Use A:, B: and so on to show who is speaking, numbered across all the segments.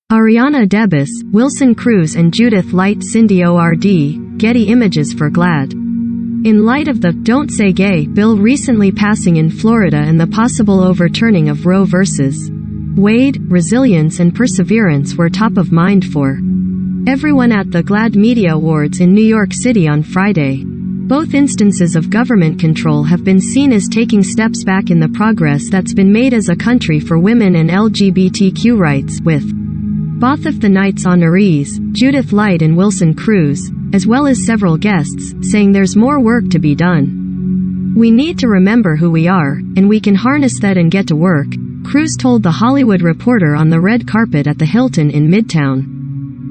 A: Ariana DeBose, Wilson Cruz and Judith Light Cindy ORD, Getty Images for GLAAD. In light of the "Don't Say Gay" bill recently passing in Florida and the possible overturning of Roe v. Wade, resilience and perseverance were top of mind for everyone at the GLAAD Media Awards in New York City on Friday. Both instances of government control have been seen as taking steps back in the progress that's been made as a country for women and LGBTQ rights, with both of the night's honorees, Judith Light and Wilson Cruz, as well as several guests, saying there's more work to be done. "We need to remember who we are, and we can harness that and get to work," Cruz told The Hollywood Reporter on the red carpet at the Hilton in Midtown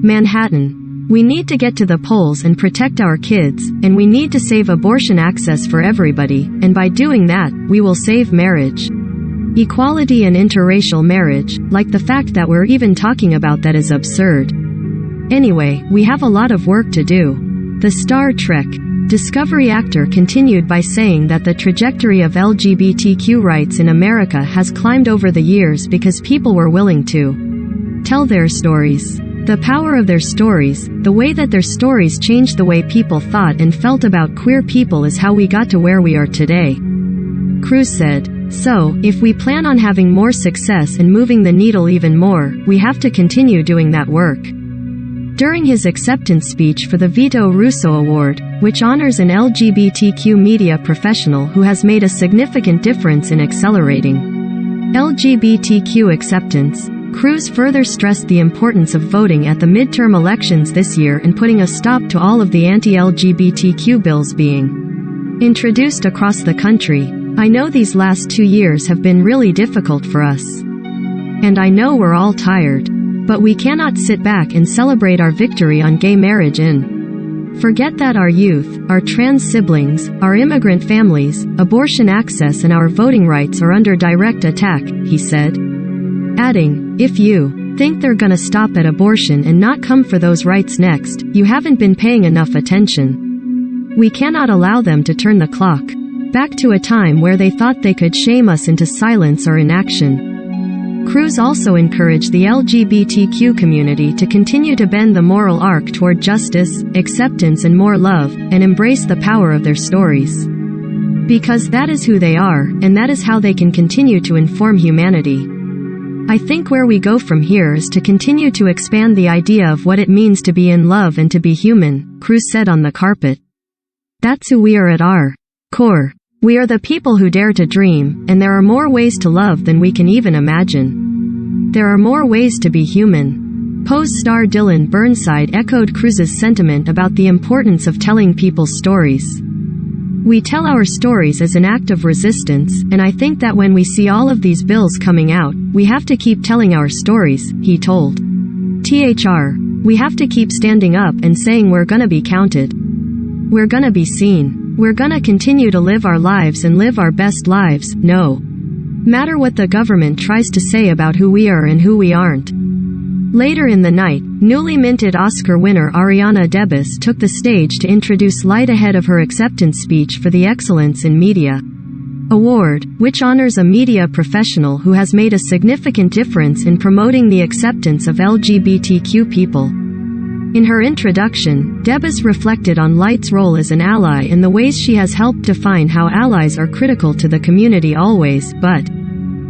A: Manhattan. "We need to get to the polls and protect our kids, and we need to save abortion access for everybody, and by doing that, we will save marriage. Equality and interracial marriage, like the fact that we're even talking about that is absurd. Anyway, we have a lot of work to do." The Star Trek Discovery actor continued by saying that the trajectory of LGBTQ rights in America has climbed over the years because people were willing to tell their stories. The power of their stories, the way that their stories changed the way people thought and felt about queer people, is how we got to where we are today. Cruz said, "So, if we plan on having more success and moving the needle even more, we have to continue doing that work." During his acceptance speech for the Vito Russo Award, which honors an LGBTQ media professional who has made a significant difference in accelerating LGBTQ acceptance, Cruz further stressed the importance of voting at the midterm elections this year and putting a stop to all of the anti-LGBTQ bills being introduced across the country. "I know these last 2 years have been really difficult for us. And I know we're all tired. But we cannot sit back and celebrate our victory on gay marriage and forget that our youth, our trans siblings, our immigrant families, abortion access and our voting rights are under direct attack," he said. Adding, "If you think they're gonna stop at abortion and not come for those rights next, you haven't been paying enough attention. We cannot allow them to turn the clock back to a time where they thought they could shame us into silence or inaction." Cruz also encouraged the LGBTQ community to continue to bend the moral arc toward justice, acceptance and more love, and embrace the power of their stories. Because that is who they are, and that is how they can continue to inform humanity. "I think where we go from here is to continue to expand the idea of what it means to be in love and to be human," Cruz said on the carpet. "That's who we are at our core. We are the people who dare to dream, and there are more ways to love than we can even imagine. There are more ways to be human." Pose star Dylan Burnside echoed Cruz's sentiment about the importance of telling people's stories. "We tell our stories as an act of resistance, and I think that when we see all of these bills coming out, we have to keep telling our stories," he told THR. "We have to keep standing up and saying we're gonna be counted. We're gonna be seen. We're gonna continue to live our lives and live our best lives, no matter what the government tries to say about who we are and who we aren't." Later in the night, newly minted Oscar winner Ariana DeBose took the stage to introduce Light ahead of her acceptance speech for the Excellence in Media Award, which honors a media professional who has made a significant difference in promoting the acceptance of LGBTQ people. In her introduction, DeBose reflected on Light's role as an ally and the ways she has helped define how allies are critical to the community always, but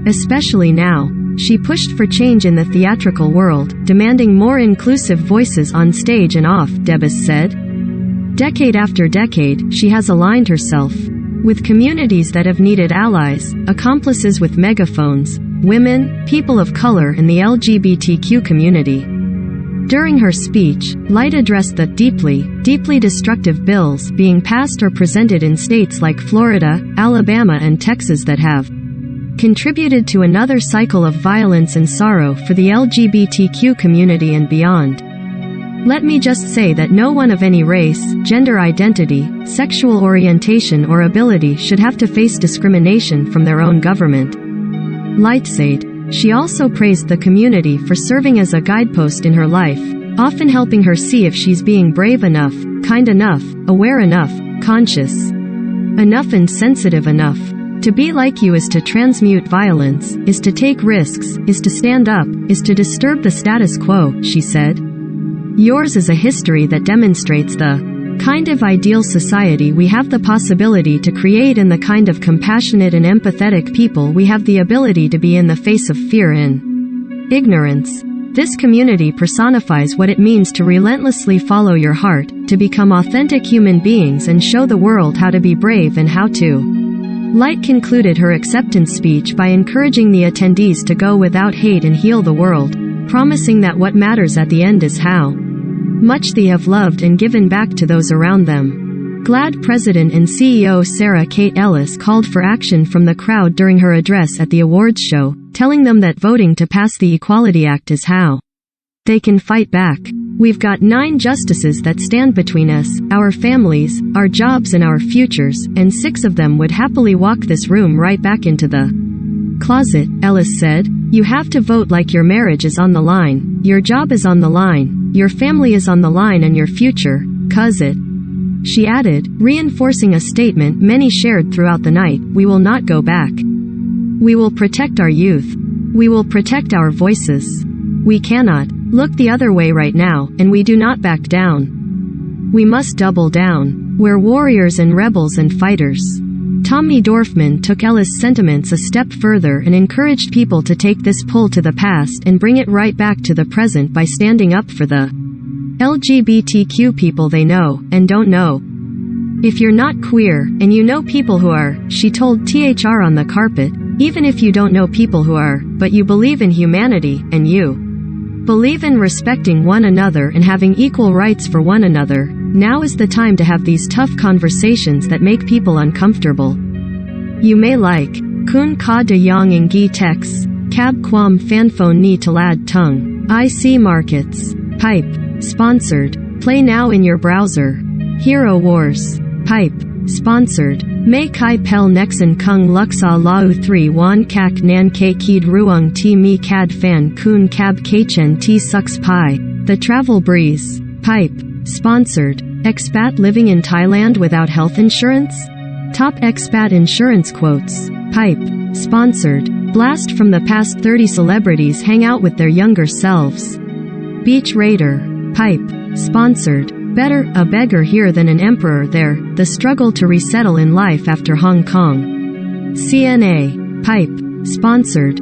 A: especially now. She pushed for change in the theatrical world, demanding more inclusive voices on stage and off, DeBose said. Decade after decade, she has aligned herself with communities that have needed allies, accomplices with megaphones, women, people of color and the LGBTQ community. During her speech, Light addressed the deeply destructive bills being passed or presented in states like Florida, Alabama and Texas that have contributed to another cycle of violence and sorrow for the LGBTQ community and beyond. "Let me just say that no one of any race, gender identity, sexual orientation or ability should have to face discrimination from their own government," Light said. She also praised the community for serving as a guidepost in her life, often helping her see if she's being brave enough, kind enough, aware enough, conscious enough and sensitive enough. To be like you is to transmute violence, is to take risks, is to stand up, is to disturb the status quo, she said. Yours is a history that demonstrates the kind of ideal society we have the possibility to create and the kind of compassionate and empathetic people we have the ability to be in the face of fear and ignorance. This community personifies what it means to relentlessly follow your heart, to become authentic human beings and show the world how to be brave and how to. Light concluded her acceptance speech by encouraging the attendees to go without hate and heal the world, promising that what matters at the end is how much they have loved and given back to those around them. GLAAD President and CEO Sarah Kate Ellis called for action from the crowd during her address at the awards show, telling them that voting to pass the Equality Act is how they can fight back. We've got 9 justices that stand between us, our families, our jobs and our futures, and 6 of them would happily walk this room right back into the closet, Ellis said. You have to vote like your marriage is on the line, your job is on the line, your family is on the line and your future, 'cause it. She added, reinforcing a statement many shared throughout the night, we will not go back. We will protect our youth. We will protect our voices. We cannot look the other way right now, and we do not back down. We must double down. We're warriors and rebels and fighters. Tommy Dorfman took Ellis' sentiments a step further and encouraged people to take this pull to the past and bring it right back to the present by standing up for the LGBTQ people they know and don't know. If you're not queer, and you know people who are, she told THR on the carpet, even if you don't know people who are, but you believe in humanity, and you believe in respecting one another and having equal rights for one another, now is the time to have these tough conversations that make people uncomfortable. You may like Kun Ka De Yang and Gi Tex, Cab Quam Fanphone Ni Talad Tung, IC Markets, Pipe, Sponsored, Play Now in your browser, Hero Wars, Pipe, Sponsored, May Kai Pel Nexen Kung Luxa Lau 3 Wan Kak Nan Ke Keed Ruang Ti Mi Kad Fan Kun Cab Kachen Ti Sucks Pi, The Travel Breeze, Pipe, Sponsored, Expat living in Thailand without health insurance? Top expat insurance quotes, Pipe, Sponsored, Blast from the past 30 celebrities hang out with their younger selves. Beach Raider, Pipe, Sponsored, Better a beggar here than an emperor there, the struggle to resettle in life after Hong Kong. CNA, Pipe, Sponsored,